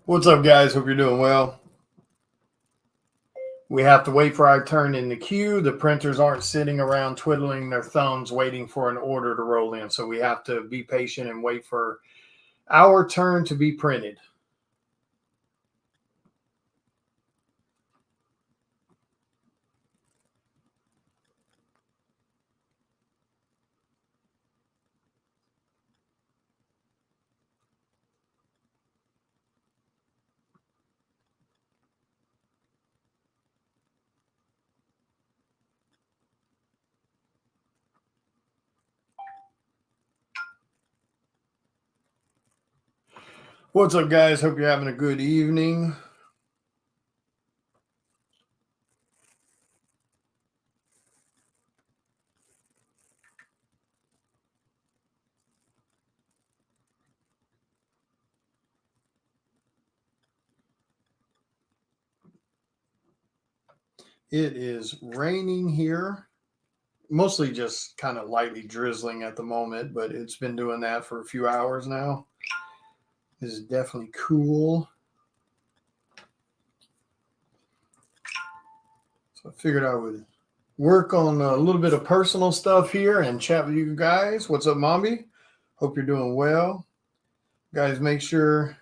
What's up, guys? Hope you're doing well. We have to wait for our turn in the queue. The printers aren't sitting around twiddling their thumbs waiting for an order to roll in. So we have to be patient and wait for our turn to be printed. What's up, guys? Hope you're having a good evening. It is raining here, mostly just kind of lightly drizzling at the moment, but it's been doing that for a few hours now. This is definitely cool. So I figured I would work on a little bit of personal stuff here and chat with you guys. What's up, Mommy? Hope you're doing well. Guys, make sure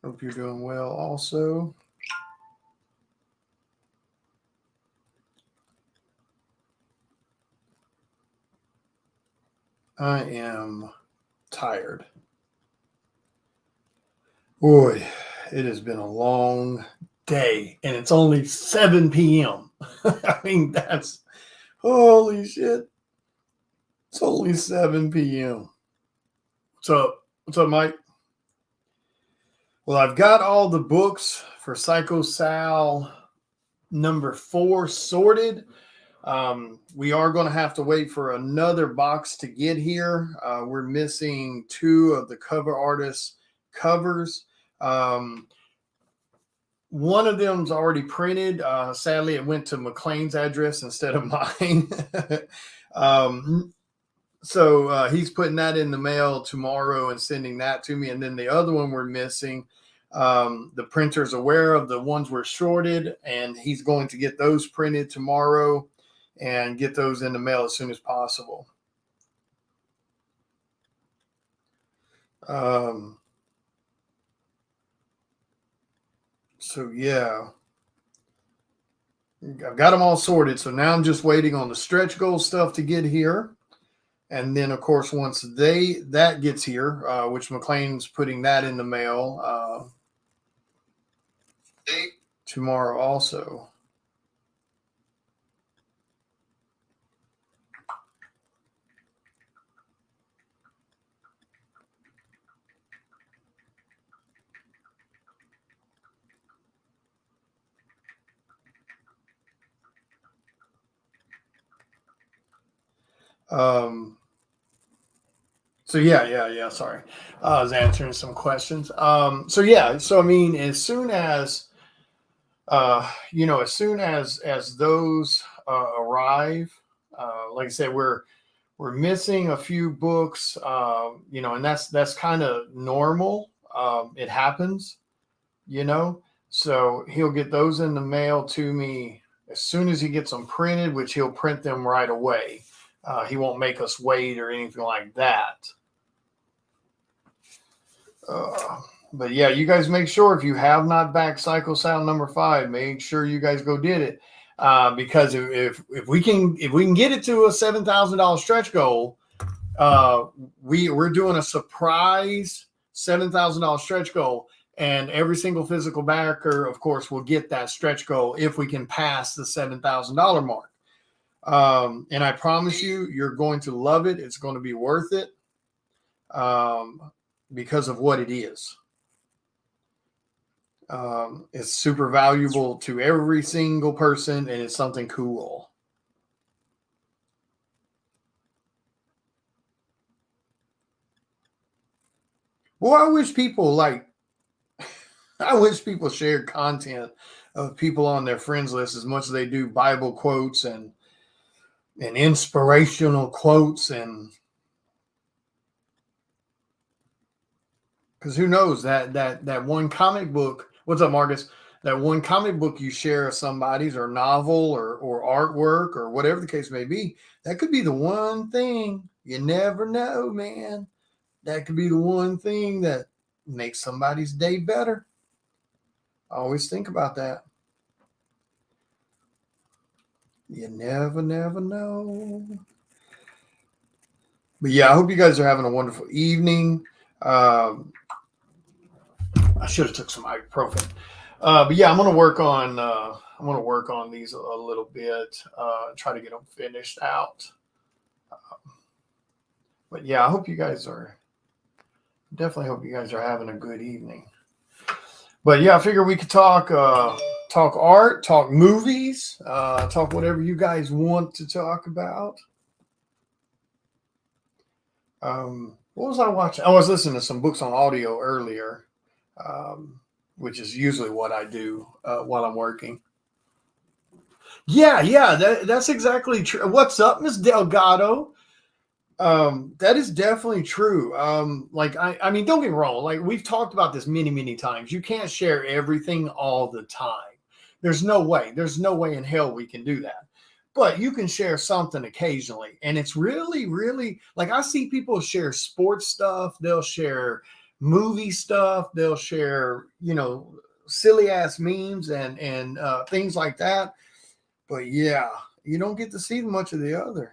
hope you're doing well also. I am tired. Boy, it has been a long day and it's only 7 p.m. I mean, that's holy shit. It's only 7 p.m. What's up? What's up, Mike? Well, I've got all the books for Psycho Sal number 4 sorted. We are going to have to wait for another box to get here. We're missing 2 of the cover artists' covers. One of them's already printed. Sadly, it went to McLean's address instead of mine. So he's putting that in the mail tomorrow and sending that to me. And then the other one we're missing, the printer's aware of the ones we're shorted, and he's going to get those printed tomorrow and get those in the mail as soon as possible. So yeah, I've got them all sorted. So now I'm just waiting on the stretch goal stuff to get here. And then, of course, once that gets here, which McLean's putting that in the mail tomorrow also. So yeah. Sorry, I was answering some questions. So yeah, so I mean, as soon as as soon as those arrive, like I said, we're missing a few books, and that's kind of normal. It happens, So he'll get those in the mail to me as soon as he gets them printed, which he'll print them right away. He won't make us wait or anything like that. But yeah, you guys make sure if you have not backed Psycho Sound number 5, make sure you guys go did it. Because if we can get it to a $7,000 stretch goal, we're doing a surprise $7,000 stretch goal, and every single physical backer, of course, will get that stretch goal if we can pass the $7,000 mark. And I promise you, you're going to love it. It's going to be worth it because of what it is. It's super valuable to every single person, and it's something cool. Well, I wish people shared content of people on their friends list as much as they do Bible quotes and inspirational quotes. And because who knows, that one comic book, what's up, Marcus? That one comic book you share of somebody's, or novel, or artwork, or whatever the case may be, that could be the one thing. You never know, man. That could be the one thing that makes somebody's day better. I always think about that. You never know. But yeah, I hope you guys are having a wonderful evening. I should have took some ibuprofen. But yeah, I'm gonna work on these a little bit. Try to get them finished out. But yeah, I hope you guys are. Definitely hope you guys are having a good evening. But yeah, I figure we could talk art, talk movies, talk whatever you guys want to talk about. What was I watching? I was listening to some books on audio earlier, which is usually what I do while I'm working. Yeah, that's exactly true. What's up, Miss Delgado? That is definitely true. I mean, don't get me wrong. Like, we've talked about this many times. You can't share everything all the time. There's no way. There's no way in hell we can do that. But you can share something occasionally, and it's really like, I see people share sports stuff. They'll share movie stuff. They'll share, silly ass memes and things like that. But yeah, you don't get to see much of the other.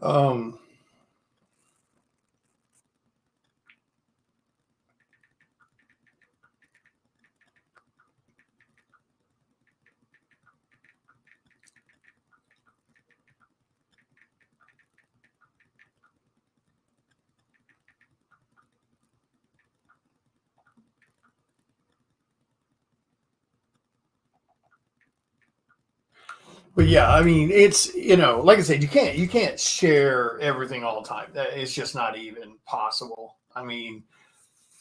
Um, But yeah, I mean, it's, like I said, you can't share everything all the time. It's just not even possible. I mean,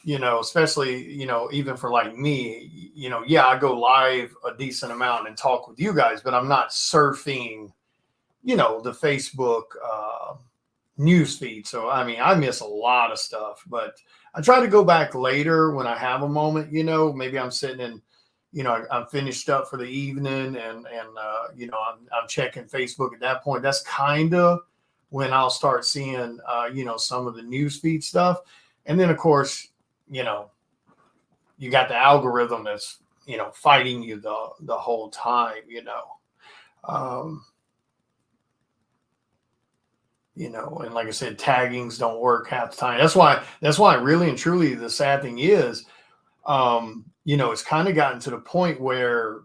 especially, even for like me, yeah, I go live a decent amount and talk with you guys, but I'm not surfing, the Facebook news feed. So I mean, I miss a lot of stuff, but I try to go back later when I have a moment. Maybe I'm sitting in, I'm finished up for the evening, and I'm checking Facebook at that point. That's kind of when I'll start seeing some of the news feed stuff. And then of course, you got the algorithm that's fighting you the whole time. Um, and like I said, taggings don't work half the time. That's why really and truly, the sad thing is, it's kind of gotten to the point where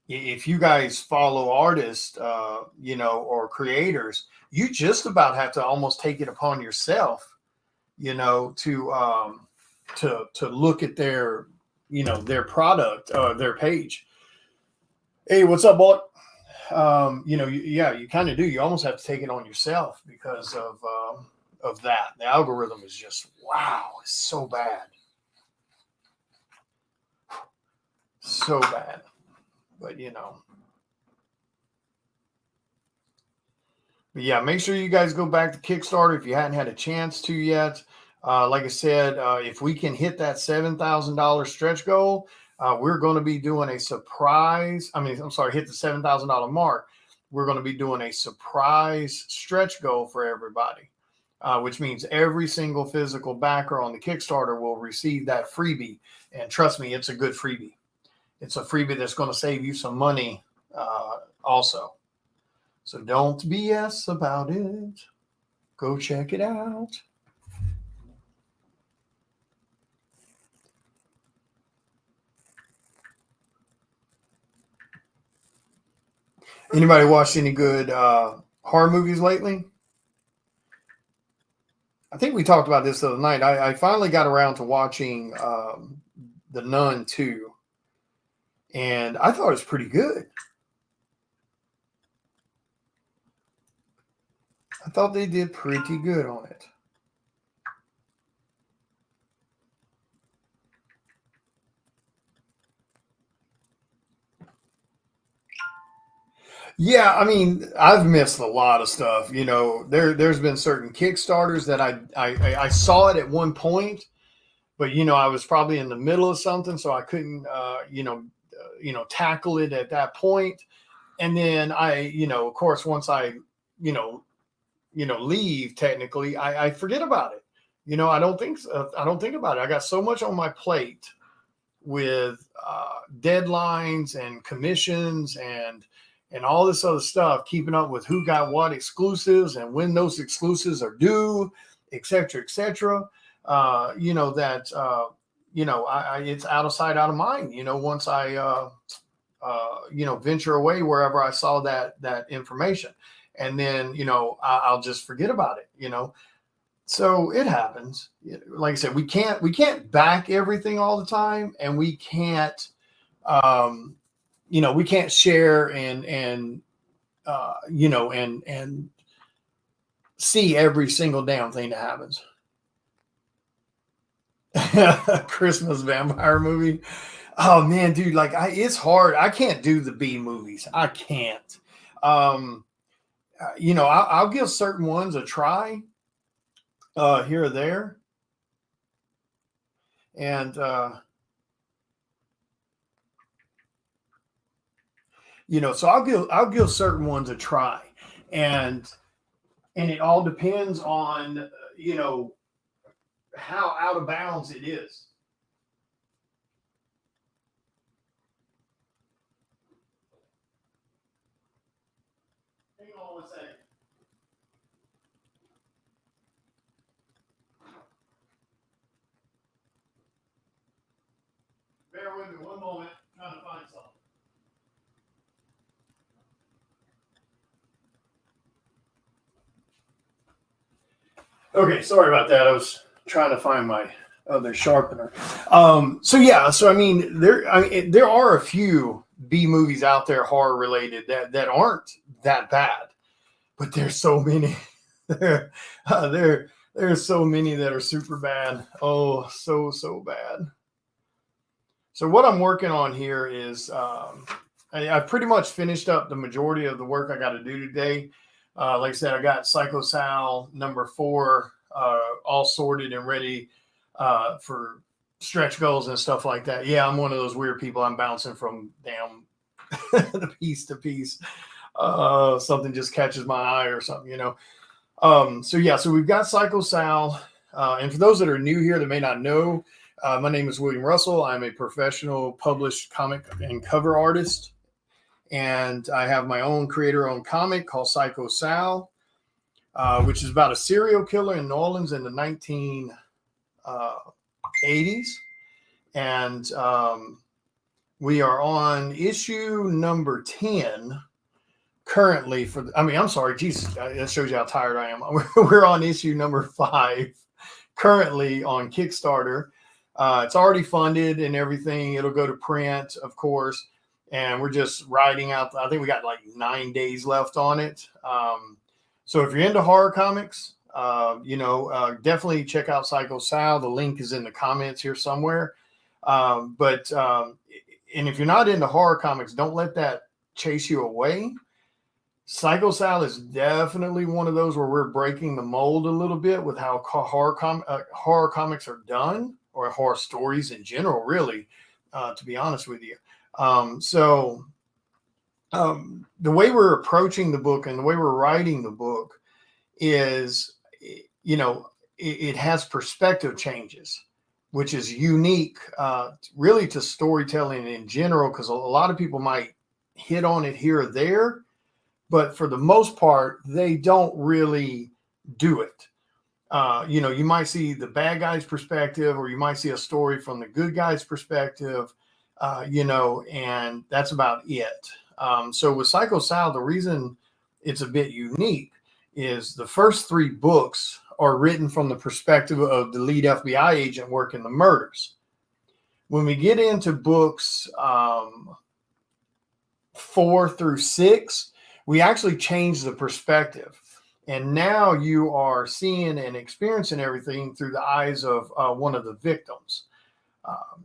if you guys follow artists, or creators, you just about have to almost take it upon yourself, to look at their product, their page. Hey, what's up, boy? You kind of do. You almost have to take it on yourself because of that. The algorithm is just, wow, it's so bad. So bad. But yeah, make sure you guys go back to Kickstarter if you hadn't had a chance to yet. Like I said, if we can hit that $7,000 stretch goal, we're going to be doing a surprise. I mean, I'm sorry, hit the $7,000 mark. We're going to be doing a surprise stretch goal for everybody, which means every single physical backer on the Kickstarter will receive that freebie. And trust me, it's a good freebie. It's a freebie that's going to save you some money also. So don't BS about it. Go check it out. Anybody watched any good horror movies lately? I think we talked about this the other night. I finally got around to watching The Nun 2, and I thought it was pretty good. I thought they did pretty good on it. Yeah, I mean, I've missed a lot of stuff. There's been certain Kickstarters that I saw it at one point, but I was probably in the middle of something, so I couldn't tackle it at that point. And then of course, once I you know leave, technically, I forget about it. I don't think about it. I got so much on my plate with deadlines and commissions and all this other stuff, keeping up with who got what exclusives and when those exclusives are due, et cetera, et cetera. That it's out of sight, out of mind. Once I venture away wherever I saw that information, and then I'll just forget about it. So it happens. Like I said, we can't back everything all the time, and we can't we can't share and and see every single damn thing that happens. Christmas vampire movie. Oh man, dude, like it's hard. I can't do the B movies. I can't. I'll give certain ones a try here or there, and so I'll give certain ones a try, and it all depends on how out of bounds it is. Hang on one second. Bear with me one moment. I'm trying to find something. Okay, sorry about that. I was trying to find my other sharpener. So I mean, there are a few B movies out there, horror related, that aren't that bad, but there's so many. There's so many that are super bad. Oh, so bad. So what I'm working on here is I pretty much finished up the majority of the work I got to do today. Like I said, I got Psycho Sal #4 all sorted and ready for stretch goals and stuff like that. Yeah, I'm one of those weird people. I'm bouncing from damn the piece to piece. Something just catches my eye or something. So we've got Psycho Sal. And for those that are new here that may not know, my name is William Russell. I'm a professional published comic and cover artist. And I have my own creator-owned comic called Psycho Sal, which is about a serial killer in New Orleans in the 1980s. And we are on issue number 10 currently I'm sorry, Jesus, that shows you how tired I am. We're on issue number 5 currently on Kickstarter. It's already funded and everything. It'll go to print, of course. And we're just writing out. I think we got like 9 days left on it. So if you're into horror comics, definitely check out Psycho Sal. The link is in the comments here somewhere. And if you're not into horror comics, don't let that chase you away. Psycho Sal is definitely one of those where we're breaking the mold a little bit with how horror comics are done, or horror stories in general, really, to be honest with you. The way we're approaching the book and the way we're writing the book is, it has perspective changes, which is unique, really, to storytelling in general, because a lot of people might hit on it here or there, but for the most part, they don't really do it. You might see the bad guy's perspective, or you might see a story from the good guy's perspective, and that's about it. So with Psycho Sal, the reason it's a bit unique is the first 3 books are written from the perspective of the lead FBI agent working the murders. When we get into books 4 through 6, we actually change the perspective. And now you are seeing and experiencing everything through the eyes of one of the victims.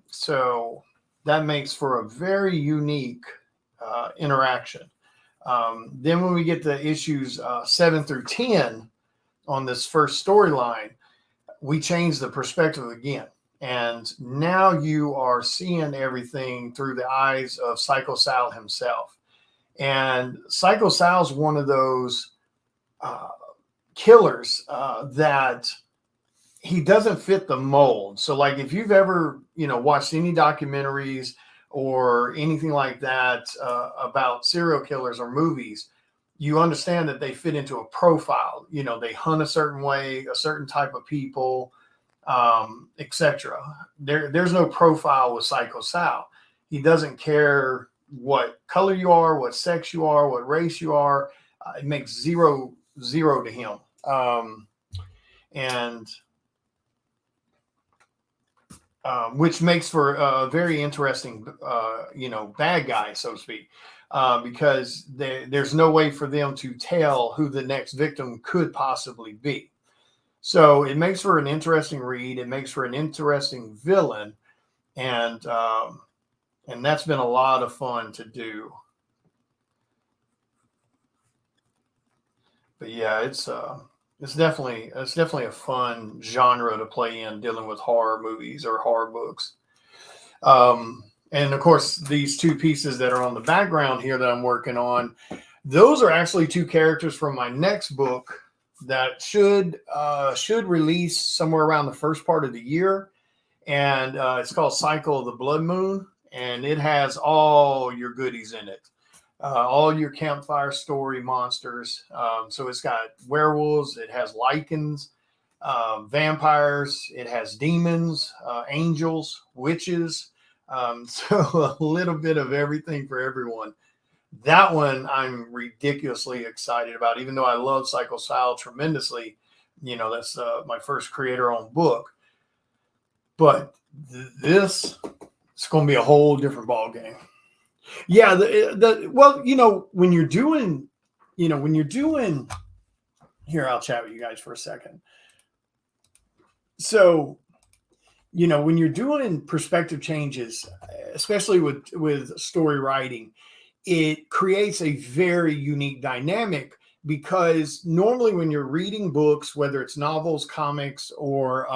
So that makes for a very unique interaction. Then when we get to issues 7 through 10 on this first storyline, we change the perspective again. And now you are seeing everything through the eyes of Psycho Sal himself. And Psycho Sal is one of those killers that he doesn't fit the mold. So like if you've ever, watched any documentaries or anything like that about serial killers or movies, you understand that they fit into a profile. They hunt a certain way, a certain type of people, etc. There's no profile with Psycho Sal. He doesn't care what color you are, what sex you are, what race you are. It makes zero to him. Which makes for a very interesting, bad guy, so to speak, because there's no way for them to tell who the next victim could possibly be. So it makes for an interesting read. It makes for an interesting villain, and that's been a lot of fun to do. But yeah, it's definitely a fun genre to play in, dealing with horror movies or horror books. And of course, these 2 pieces that are on the background here that I'm working on, those are actually 2 characters from my next book that should release somewhere around the first part of the year. And it's called Cycle of the Blood Moon, and it has all your goodies in it. All your campfire story monsters. So it's got werewolves, it has lycans, vampires, it has demons, angels, witches. So a little bit of everything for everyone. That one I'm ridiculously excited about, even though I love Psycho Sal tremendously. That's my first creator-owned book. But this is going to be a whole different ball game. Yeah, when you're doing here, I'll chat with you guys for a second. So, when you're doing perspective changes, especially with story writing, it creates a very unique dynamic, because normally when you're reading books, whether it's novels, comics, or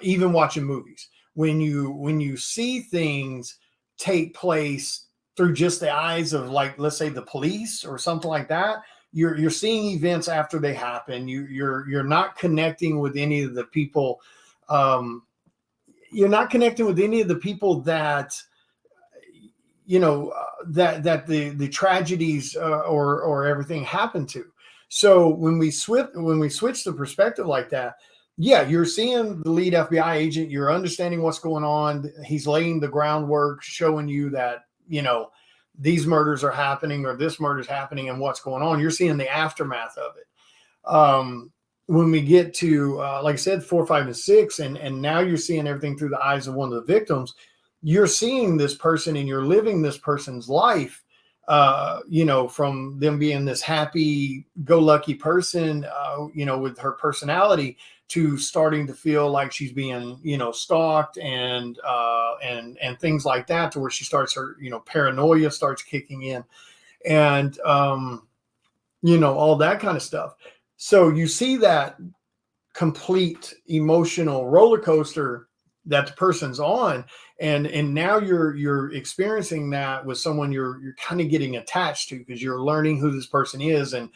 even watching movies, when you see things take place through just the eyes of, like, let's say the police or something like that, you're seeing events after they happen. You're not connecting with any of the people. You're not connecting with any of the people that that the tragedies or everything happened to. So when we switch the perspective like that, yeah, you're seeing the lead FBI agent, you're understanding what's going on. He's laying the groundwork, showing you that, these murders are happening or this murder is happening and what's going on. You're seeing the aftermath of it. When we get to, like I said, 4, 5, and 6, and now you're seeing everything through the eyes of one of the victims, you're seeing this person and you're living this person's life, from them being this happy-go-lucky person, with her personality, to starting to feel like she's being, stalked and things like that, to where she starts her, paranoia starts kicking in, and, all that kind of stuff. So you see that complete emotional roller coaster that the person's on, and now you're experiencing that with someone you're kind of getting attached to, because you're learning who this person is and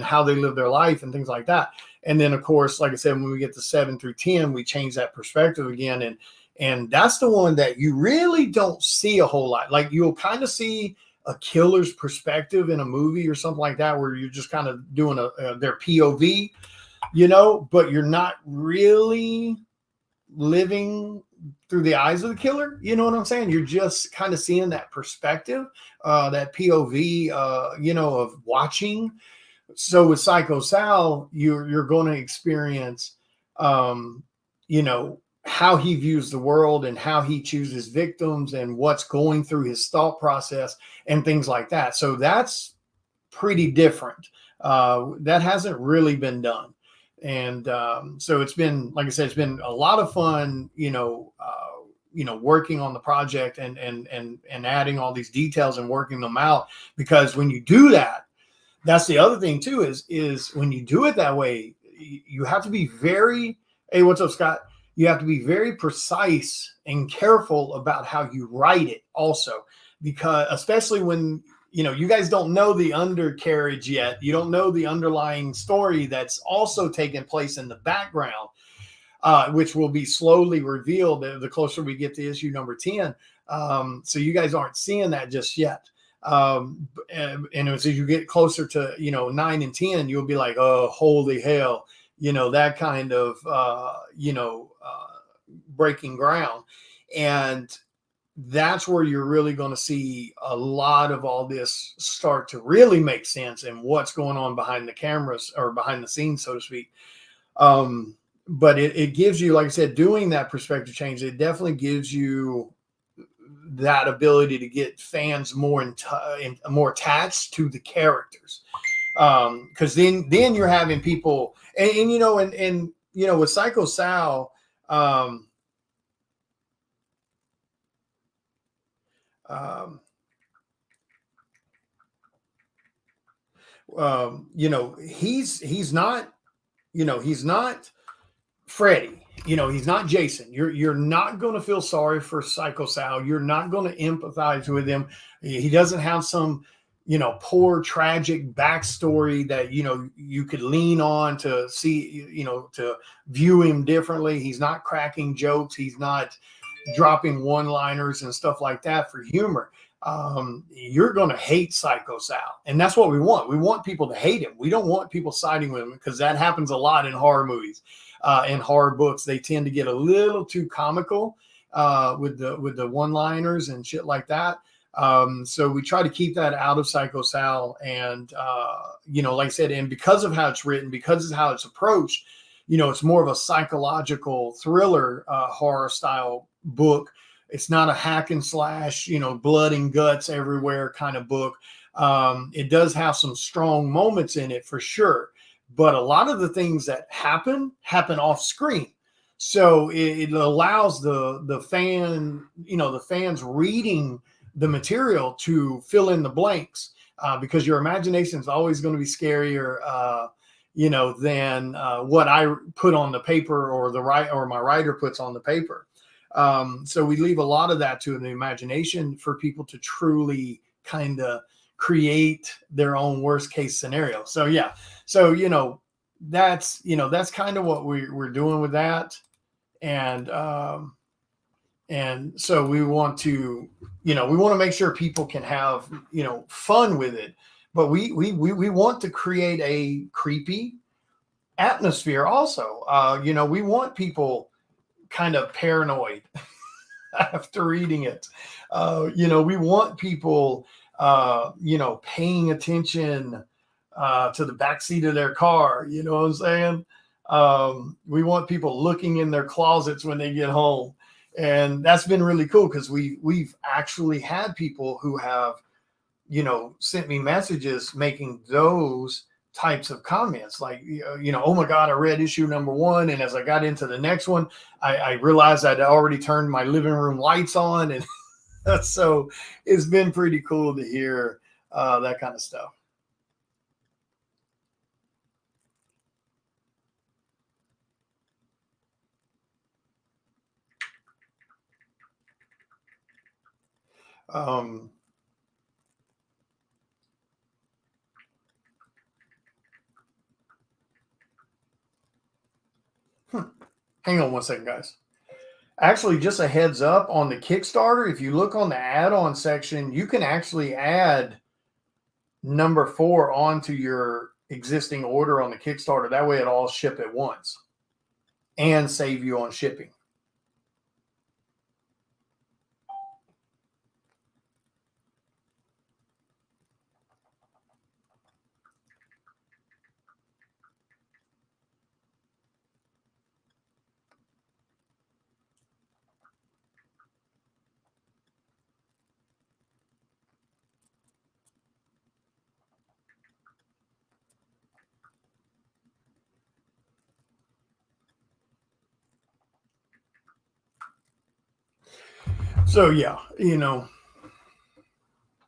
how they live their life and things like that. And then, of course, like I said, when we get to 7 through 10, we change that perspective again, and that's the one that you really don't see a whole lot. Like, you'll kind of see a killer's perspective in a movie or something like that, where you're just kind of doing their POV, but you're not really living through the eyes of the killer. You know what I'm saying? You're just kind of seeing that perspective, that POV, of watching. So with Psycho Sal, you're going to experience, um, how he views the world and how he chooses victims and what's going through his thought process and things like that. So that's pretty different. That hasn't really been done. And so it's been, like I said, it's been a lot of fun, working on the project and adding all these details and working them out. Because when you do that, that's the other thing too, is when you do it that way, you have to be very, hey, what's up, Scott? You have to be very precise and careful about how you write it also, because especially when, you guys don't know the undercarriage yet. You don't know the underlying story that's also taking place in the background, which will be slowly revealed the closer we get to issue number 10. So you guys aren't seeing that just yet. And as you get closer to 9 and 10, you'll be like, oh, holy hell, that kind of breaking ground. And that's where you're really going to see a lot of all this start to really make sense and what's going on behind the cameras or behind the scenes, so to speak. But it gives you, like I said, doing that perspective change, it definitely gives you that ability to get fans more more attached to the characters, because then you're having people and with Psycho Sal, he's not Freddy. He's not Jason. You're not going to feel sorry for Psycho Sal. You're not going to empathize with him. He doesn't have some, poor tragic backstory that you could lean on to see, to view him differently. He's not cracking jokes. He's not dropping one-liners and stuff like that for humor. You're going to hate Psycho Sal, and that's what we want. We want people to hate him. We don't want people siding with him, because that happens a lot in horror movies. In horror books, they tend to get a little too comical with the one-liners and shit like that. So we try to keep that out of Psycho Sal, and like I said, and because of how it's written, because of how it's approached, it's more of a psychological thriller horror style book. It's not a hack and slash, blood and guts everywhere kind of book. It does have some strong moments in it for sure, but a lot of the things that happen off screen. So it allows the fans reading the material to fill in the blanks, because your imagination is always going to be scarier, than what I put on the paper or my writer puts on the paper. So we leave a lot of that to the imagination for people to truly kind of create their own worst case scenario. So yeah, so that's kind of what we're doing with that, and so we want to make sure people can have fun with it, but we want to create a creepy atmosphere also. We want people kind of paranoid after reading it. We want people, paying attention to the backseat of their car. You know what I'm saying? We want people looking in their closets when they get home. And that's been really cool, because we've actually had people who have, sent me messages making those types of comments, like, oh my God, I read issue number 1, and as I got into the next one, I realized I'd already turned my living room lights on, and so it's been pretty cool to hear that kind of stuff. Hang on one second, guys. Actually, just a heads up on the Kickstarter, if you look on the add-on section, you can actually add number 4 onto your existing order on the Kickstarter. That way it all ship at once and save you on shipping. So yeah,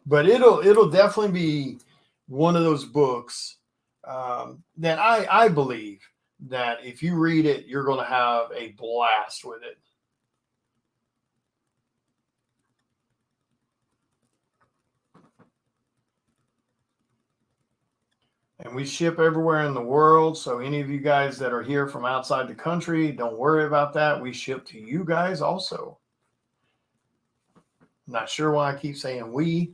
but it'll definitely be one of those books that I believe that if you read it, you're going to have a blast with it. And we ship everywhere in the world. So any of you guys that are here from outside the country, don't worry about that. We ship to you guys also. Not sure why I keep saying we,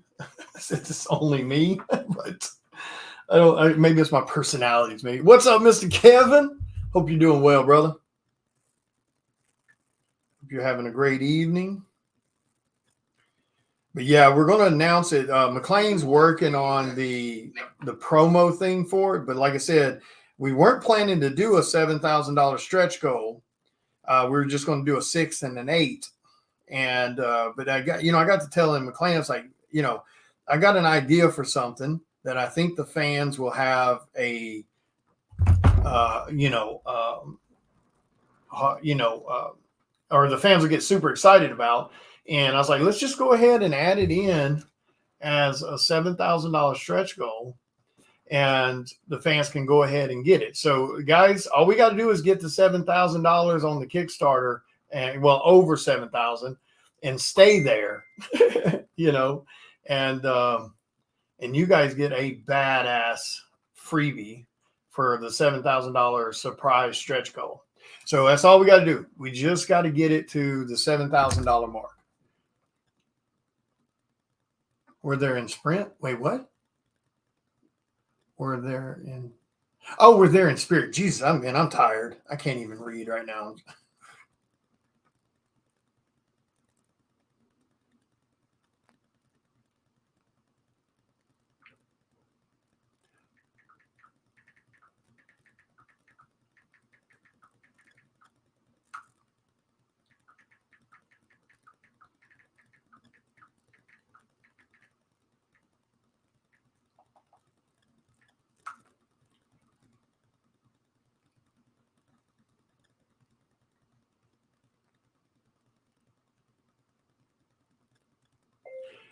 since it's only me, but maybe it's my personalities. Maybe. What's up, Mr. Kevin? Hope you're doing well, brother. Hope you're having a great evening. But yeah, we're going to announce it. McLean's working on the promo thing for it. But like I said, we weren't planning to do a $7,000 stretch goal. We were just going to do a 6 and an 8. And but I got to tell him, McLean, it's like, I got an idea for something that I think the fans will have a or the fans will get super excited about. And I was like, let's just go ahead and add it in as a $7,000 stretch goal, and the fans can go ahead and get it. So, guys, all we got to do is get the $7,000 on the Kickstarter, and over 7,000, and stay there, and you guys get a badass freebie for the $7,000 surprise stretch goal. So that's all we got to do. We just got to get it to the $7,000 mark. We're there in Sprint. Wait, what? We're there in. Oh, we're there in Spirit. Jesus, I'm tired. I can't even read right now.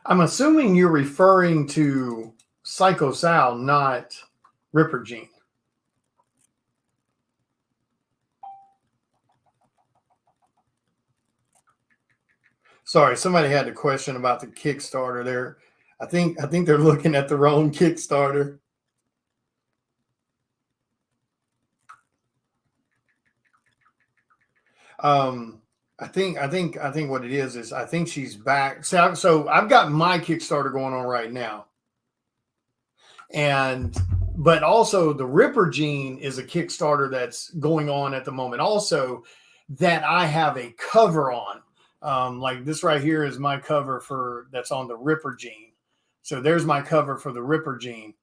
I'm assuming you're referring to Psycho Sal, not Ripper Gene. Sorry, somebody had a question about the Kickstarter there. I think they're looking at the wrong Kickstarter. I think what it is I think she's back. So I've got my Kickstarter going on right now, but also the Ripper Gene is a Kickstarter that's going on at the moment. Also, that I have a cover on. Like this right here is my cover that's on the Ripper Gene. So there's my cover for the Ripper Gene.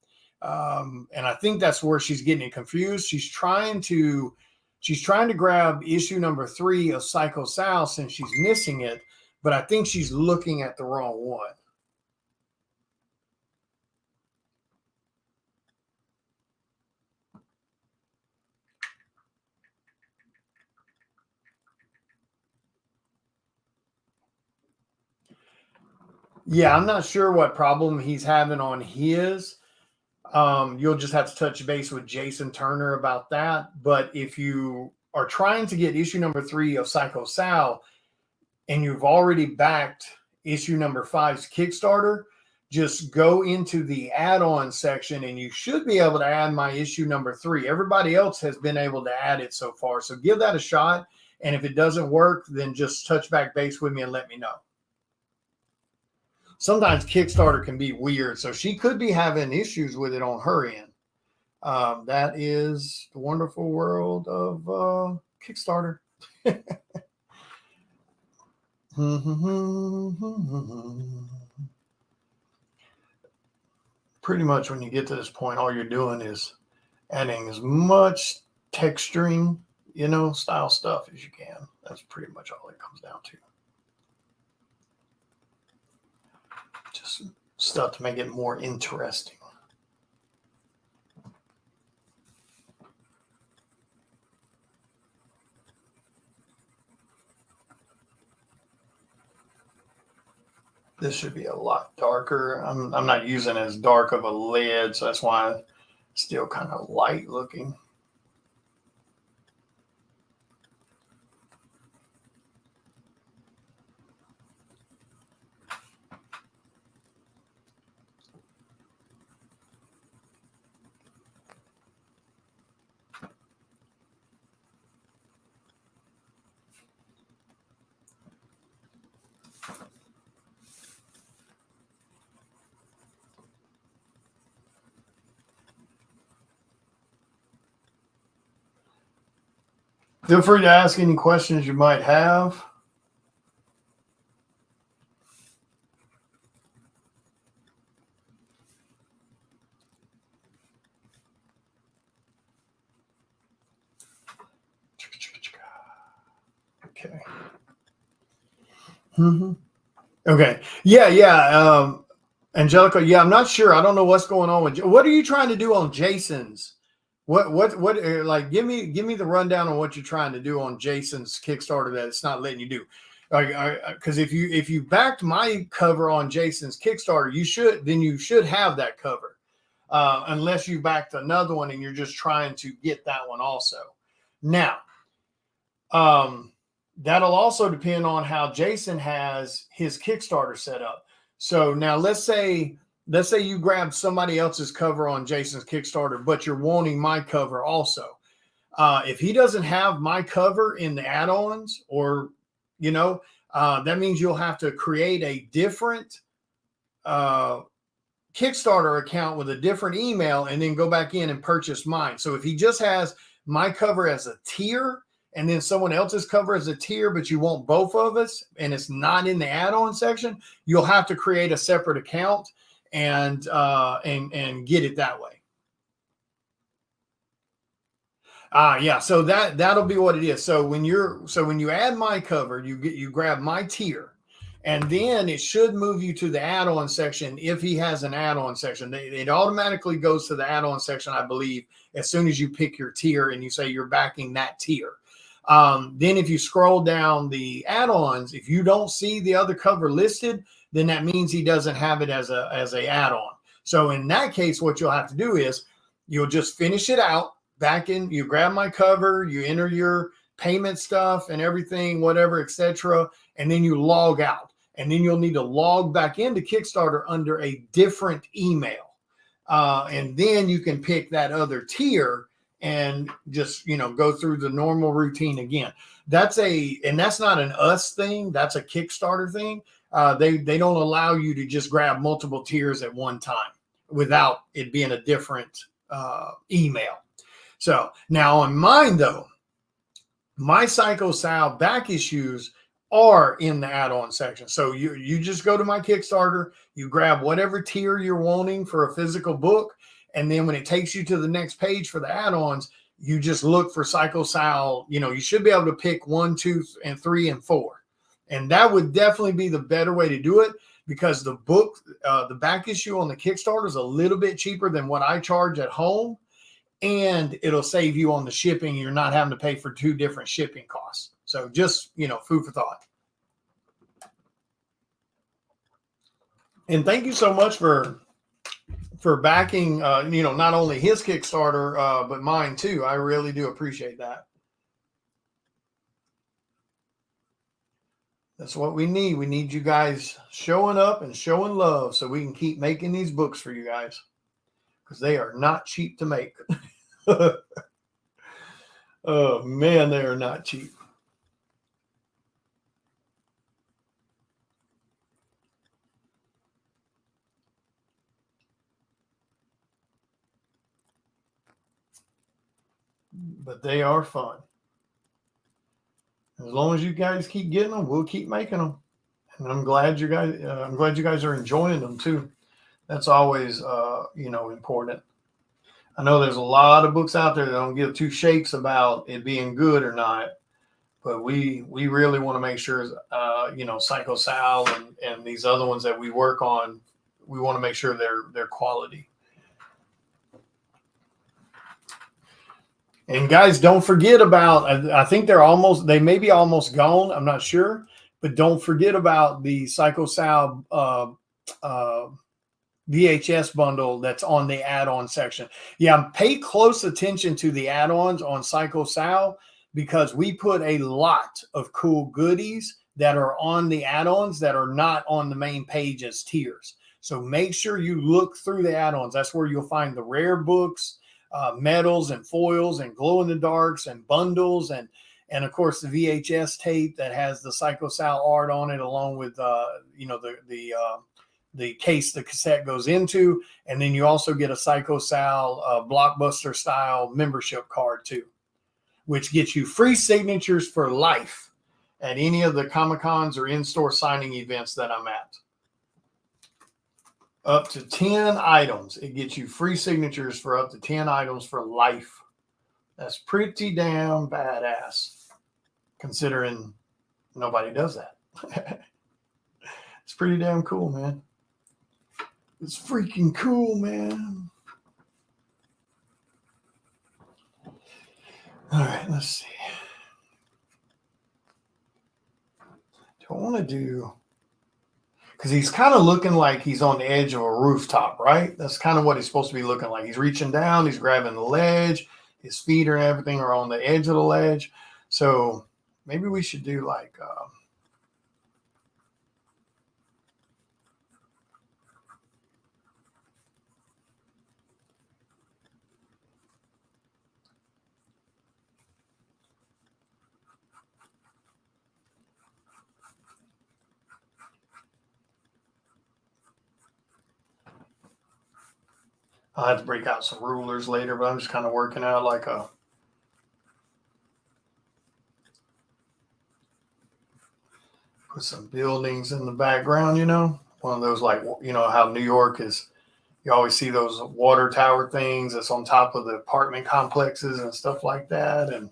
And I think that's where she's getting it confused. She's trying to grab issue number 3 of Psycho Sal since she's missing it, but I think she's looking at the wrong one. Yeah, I'm not sure what problem he's having on his. You'll just have to touch base with Jason Turner about that. But if you are trying to get issue number 3 of Psycho Sal and you've already backed issue number 5's Kickstarter, just go into the add-on section and you should be able to add my issue number 3. Everybody else has been able to add it so far. So give that a shot. And if it doesn't work, then just touch back base with me and let me know. Sometimes Kickstarter can be weird. So she could be having issues with it on her end. That is the wonderful world of Kickstarter. Pretty much when you get to this point, all you're doing is adding as much texturing, style stuff as you can. That's pretty much all it comes down to. Just stuff to make it more interesting. This should be a lot darker. I'm not using as dark of a lead, so that's why it's still kind of light looking. Feel free to ask any questions you might have. Okay. Mm-hmm. Okay. Yeah. Angelica, yeah, I'm not sure. I don't know what's going on with. What are you trying to do on Jason's? What? Like, give me the rundown on what you're trying to do on Jason's Kickstarter that it's not letting you do. Because if you backed my cover on Jason's Kickstarter, you should have that cover, unless you backed another one and you're just trying to get that one also. Now, that'll also depend on how Jason has his Kickstarter set up. So now let's say you grab somebody else's cover on Jason's Kickstarter, but you're wanting my cover also. If he doesn't have my cover in the add-ons, or, that means you'll have to create a different Kickstarter account with a different email and then go back in and purchase mine. So if he just has my cover as a tier and then someone else's cover as a tier, but you want both of us and it's not in the add-on section, you'll have to create a separate account and get it that way. Yeah. So that'll be what it is. So when you add my cover, you grab my tier, and then it should move you to the add-on section. If he has an add-on section, it automatically goes to the add-on section, I believe, as soon as you pick your tier and you say you're backing that tier. Then if you scroll down the add-ons, if you don't see the other cover listed, then that means he doesn't have it as a add-on. So in that case, what you'll have to do is you'll just finish it out. Back in, you grab my cover, you enter your payment stuff and everything, whatever, etc., and then you log out. And then you'll need to log back into Kickstarter under a different email. And then you can pick that other tier and just, go through the normal routine again. That's not an us thing. That's a Kickstarter thing. They don't allow you to just grab multiple tiers at one time without it being a different email. So now on mine, though, my Psycho Sal back issues are in the add-on section. So you just go to my Kickstarter, you grab whatever tier you're wanting for a physical book, and then when it takes you to the next page for the add-ons, you just look for Psycho Sal. You should be able to pick 1, 2, and 3, and 4. And that would definitely be the better way to do it, because the book, the back issue on the Kickstarter is a little bit cheaper than what I charge at home. And it'll save you on the shipping. You're not having to pay for 2 different shipping costs. So just, food for thought. And thank you so much for backing, not only his Kickstarter, but mine too. I really do appreciate that. That's what we need. We need you guys showing up and showing love so we can keep making these books for you guys, because they are not cheap to make. Oh man, they are not cheap. But they are fun. As long as you guys keep getting them, we'll keep making them. And I'm glad you guys are enjoying them too. That's always important. I know there's a lot of books out there that don't give 2 shakes about it being good or not, but we really want to make sure, Psycho Sal and these other ones that we work on, we want to make sure they're quality. And guys, don't forget about, I think they may be almost gone. I'm not sure, But don't forget about the PsychoSal VHS bundle that's on the add-on section. Yeah, pay close attention to the add-ons on PsychoSal because we put a lot of cool goodies that are on the add-ons that are not on the main page as tiers. So make sure you look through the add-ons. That's where you'll find the rare books, medals and foils and glow-in-the-darks and bundles and of course the VHS tape that has the PsychoSal art on it, along with the case the cassette goes into, and then you also get a PsychoSal Blockbuster style membership card too, which gets you free signatures for life at any of the Comic-Cons or in-store signing events that I'm at. Up to 10 items. It gets you free signatures for up to 10 items for life. That's pretty damn badass, considering nobody does that. It's pretty damn cool, man. It's freaking cool, man. All right, let's see. Do I want to do... Because he's kind of looking like he's on the edge of a rooftop, right? That's kind of what he's supposed to be looking like. He's reaching down. He's grabbing the ledge. His feet and everything are on the edge of the ledge. So maybe we should do like... I'll have to break out some rulers later, but I'm just kind of working out like a... Put some buildings in the background, you know? One of those, like, you know, how New York is... You always see those water tower things that's on top of the apartment complexes and stuff like that. And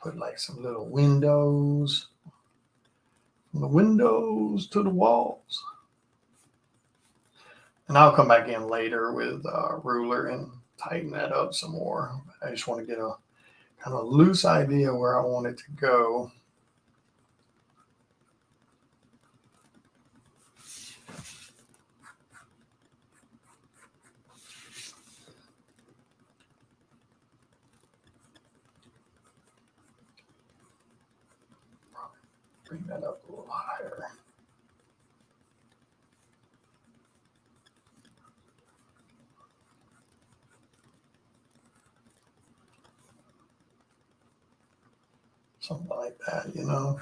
put like some little windows. From the windows to the walls. And I'll come back in later with a ruler and tighten that up some more. I just want to get a kind of loose idea where I want it to go. Probably bring that up a little higher. Something like that, you know.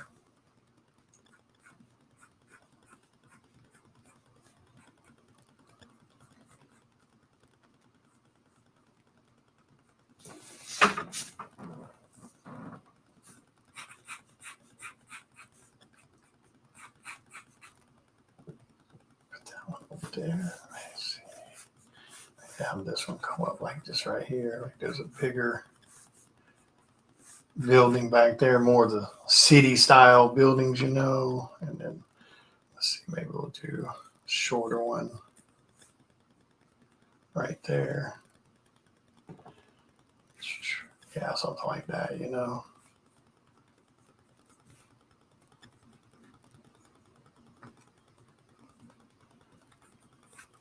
Put that one over there. Let's see. Have this one come up like this right here. Like there's a bigger building back there, more of the city style buildings, you know. And then let's see, maybe we'll do a shorter one right there. Yeah, something like that, you know.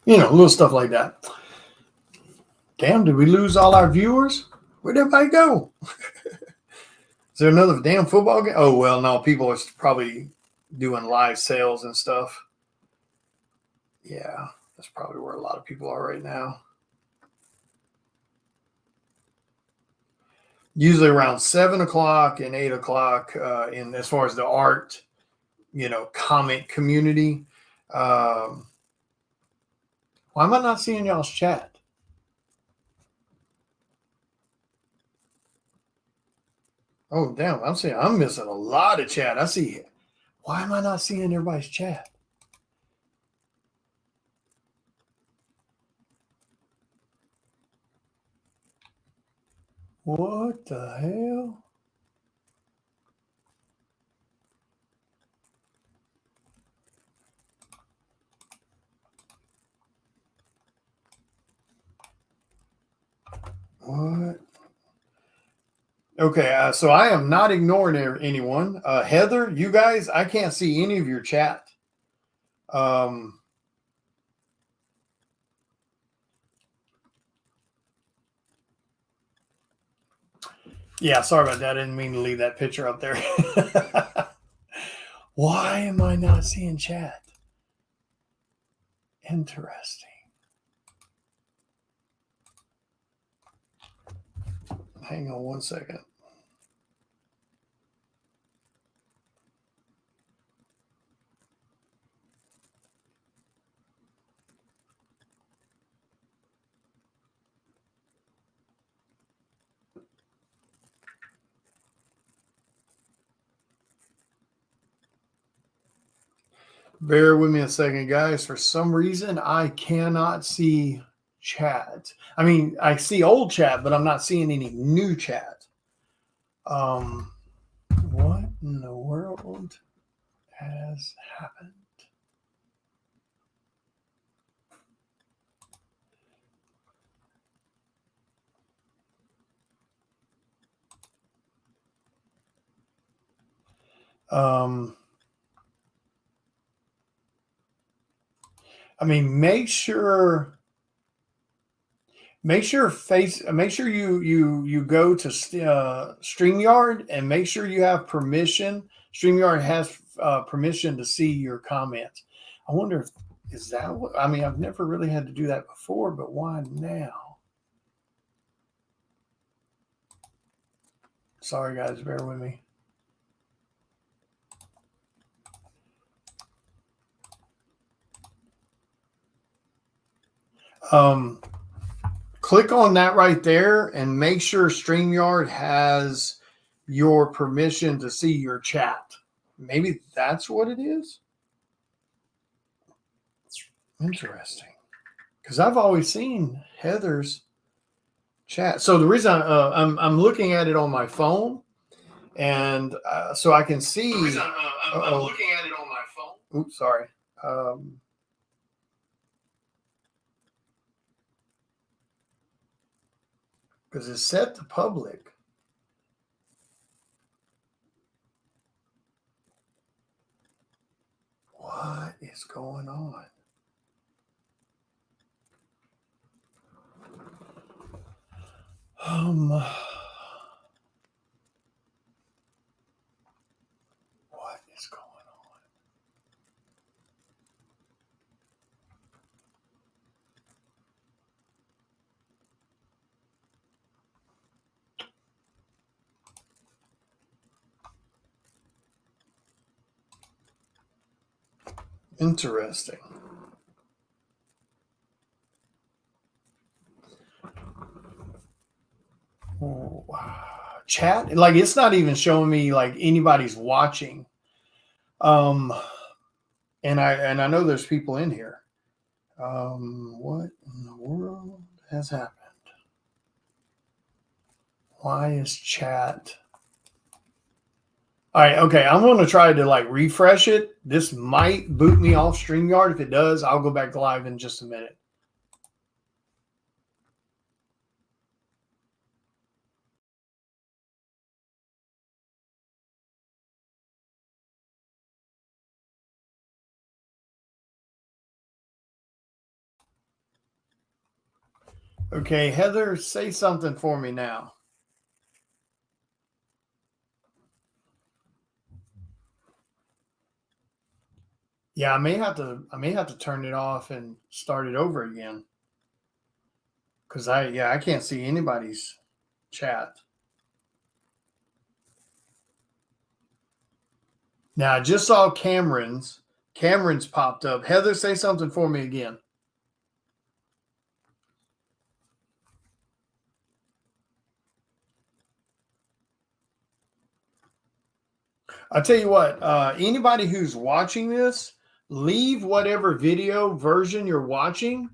You know, little stuff like that. Damn, did we lose all our viewers? Where'd everybody go? Is there another damn football game? Oh, well, no, people are probably doing live sales and stuff. Yeah, that's probably where a lot of people are right now. Usually around 7 o'clock and 8 o'clock in as far as the art, you know, comic community. Why am I not seeing y'all's chat? Oh, damn. I'm missing a lot of chat. I see it. Why am I not seeing everybody's chat? What the hell? What? Okay, so I am not ignoring anyone. Heather, you guys, I can't see any of your chat. Um, yeah, sorry about that. I didn't mean to leave that picture up there. Why am I not seeing chat? Interesting. Hang on one second. Bear with me a second, guys. For some reason, I cannot see chat. I mean, I see old chat, but I'm not seeing any new chat. What in the world has happened? I mean, make sure you go to StreamYard and make sure you have permission. StreamYard has permission to see your comments. I wonder if is that what I mean. I've never really had to do that before, but why now? Sorry, guys, bear with me. Click on that right there and make sure StreamYard has your permission to see your chat. Maybe that's what it is. It's interesting because I've always seen Heather's chat. So the reason I'm looking at it on my phone, and so I can see. The reason I'm looking at it on my phone. Oops, sorry. Because it's set to public. What is going on? What is going on? Interesting. Oh, chat, like it's not even showing me like anybody's watching. And I know there's people in here. What in the world has happened? Why is chat? All right, okay. I'm going to try to like refresh it. This might boot me off StreamYard. If it does, I'll go back live in just a minute. Okay, Heather, say something for me now. Yeah, I may have to turn it off and start it over again. Because I can't see anybody's chat. Now I just saw Cameron's. Cameron's popped up. Heather, say something for me again. I'll tell you what, anybody who's watching this, leave whatever video version you're watching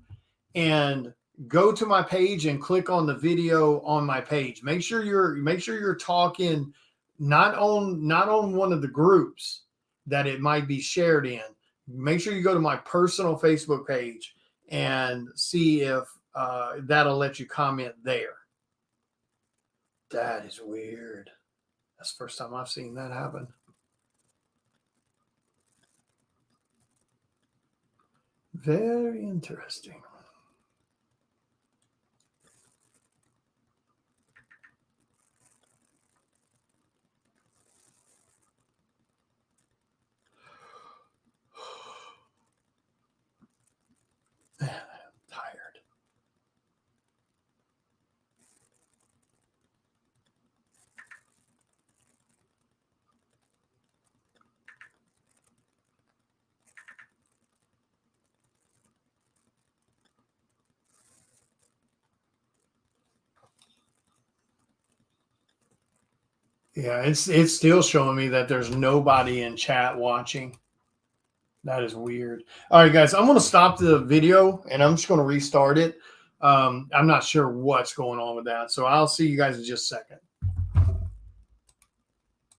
and go to my page and click on the video on my page. Make sure you're talking not on one of the groups that it might be shared in. Make sure you go to my personal Facebook page and see if that'll let you comment there. That is weird. That's the first time I've seen that happen. Very interesting. Man, I'm tired. Yeah, it's still showing me that there's nobody in chat watching. That is weird. All right, guys, I'm going to stop the video and I'm just going to restart it. I'm not sure what's going on with that. So I'll see you guys in just a second.